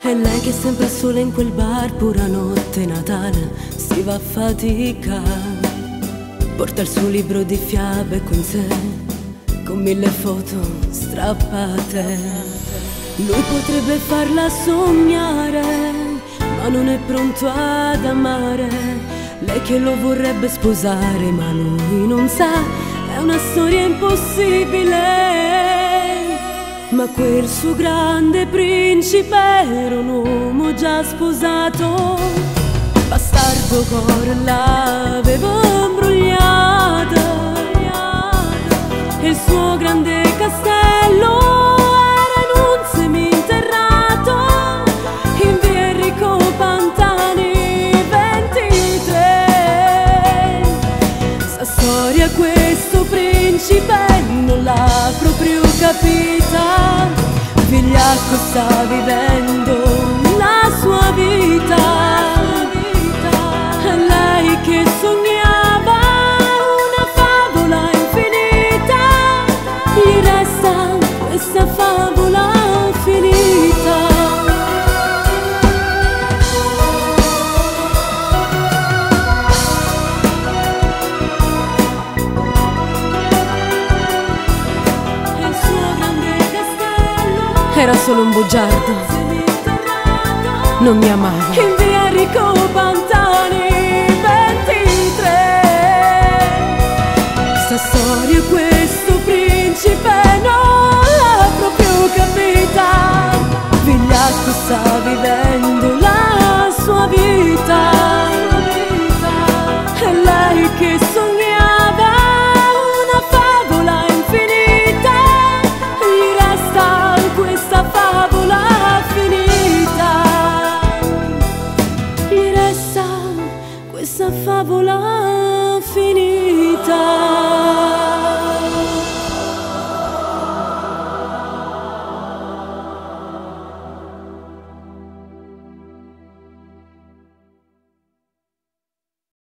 E lei che è sempre sola in quel bar, pura notte Natale, si va a fatica. Porta il suo libro di fiabe con sé, con 1000 foto strappate. Lui potrebbe farla sognare, ma non è pronto ad amare. Lei che lo vorrebbe sposare, ma lui non sa, è una storia impossibile. Ma quel suo grande principe era un uomo già sposato. Bastardo cuore l'aveva imbrogliato, e il suo grande castello era in un seminterrato in via Enrico Pantani 23. Sta storia questo principe non l'ha proprio capita, vigliacco sta vivendo la sua vita. Lei che sognava una favola infinita, gli resta questa favola finita. Il suo grande castello era solo un bugiardo, non mi amava. In via Enrico Pantani 23. Sta storia questo principe non l'ha proprio capita, vigliacco sta vivendo la sua vita. E lei che sognava una favola infinita, gli resta questa favola finita. Gli resta questa favola finita.